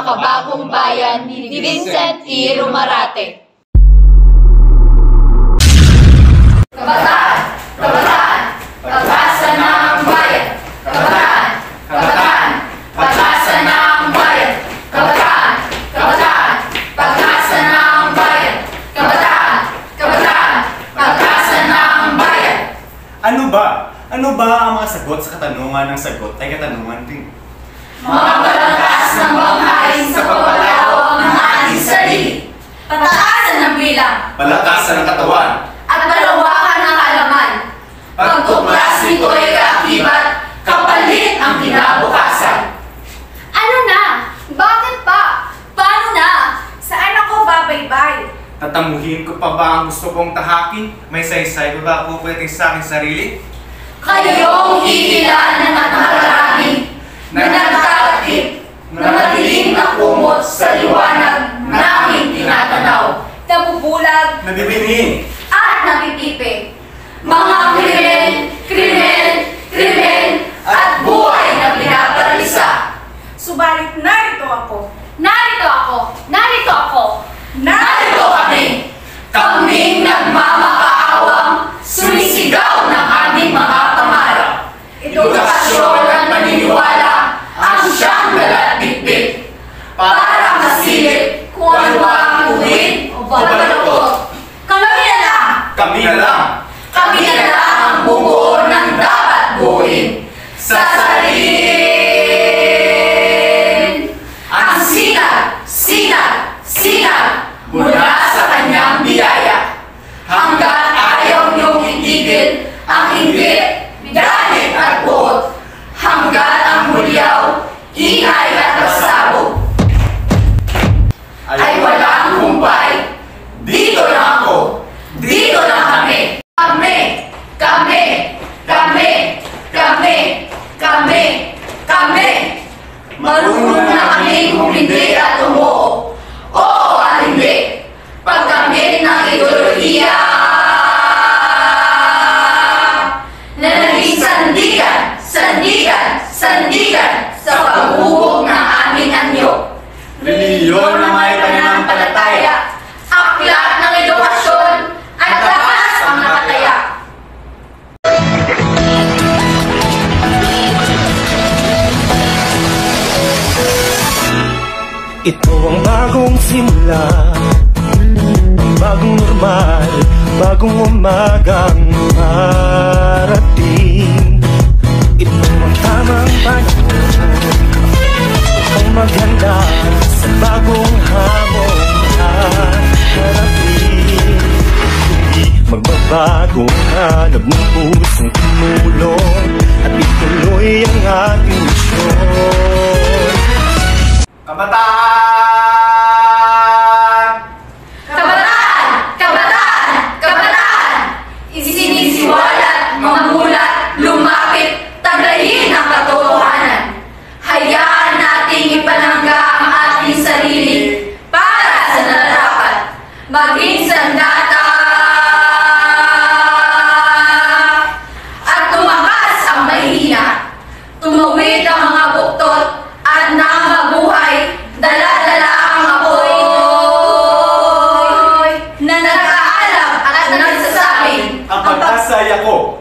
makabagong bayan ni Vincent E. Romarate. Kabataan! Kabataan! Pag-asa ng bayan! Kabataan! Kabataan! Pag-asa ng bayan! Kabataan! Kabataan! Pag-asa ng bayan! Kabataan! Kabataan! Pag-asa ng bayan! Ano ba? Ano ba ang mga sagot sa katanungan ng sagot ay katanungan din? Mga balangkas ng banghain sa pagpalawak ng ating sarili. Pataasan ng bilang. Palakasan ng katawan. At palawakan ng halaman. Pagtuklas nito ay kaakibat, kapalit ang kinabukasan. Ano na? Bakit pa? Paano na? Saan ako babaybay? Tatamuhin ko pa ba ang gusto kong tahakin? May saysay ba ba ako pwedeng sa aking sarili? Kayong hihilanan at maraming na nagtatakip na madilim na kumot sa liwanag na aming tinatanaw. Nabubulag Nabibining! At napipipi. Mga krimen, krimen, krimen, at buhay na pinaparalisa. Subalit narito ako. Narito ako! Narito ako! Narito kami! Kaming nagmamakaawang sumisigaw ng aming mga pangarap. Edukasyon at paniniwala ang siyang dalat-bitbit para masilip kung ano ba ang uwin o baluktot. Kami na lang! Kami na lang! Kami na lang ang bumuo ng dapat buuin sa salin. Ang sinag, sinag, sinag mula sa kanyang biyaya. Hanggat ayaw niyong itigil ang inggit, galit at buot. Hanggat ang hulyaw, ingay at pasabog ay walang humpay. Dito lang ako. Dito lang kami. Kami. Kami. Kami. Kami. Kami. Kami. Marunong na kaming humindi at umuo. Oo at hindi. Pagkamit ng ideolohiya na naging sandigan, sandigan, sandigan sa paghubog ng aming anyo. Reliyon na may pananampalataya. Aklat ng edukasyon at lakas ang nakataya. Ito ang bagong simula, bagong normal, bagong umagang parating. Ito ang tamang panahon upang maghanda sa bagong hamon harapin. Hindi magbabago ang hanap ng pusong tumulong at ituloy ang ating misyon. Kabataan! Kabataan! Kabataan! Kabataan! Isinisiwalat, mamulat, lumapit, tagayin ang katotohanan. Hayaan nating ipanangga ang ating sarili para sa nararapat. Maging sandata at tumakas ang mahihina. Tumawid ang mga buktot at nang mabuhay, dala-dala ang apoy na nag-aalam at nagsasabing Ang pag-asa ay ako.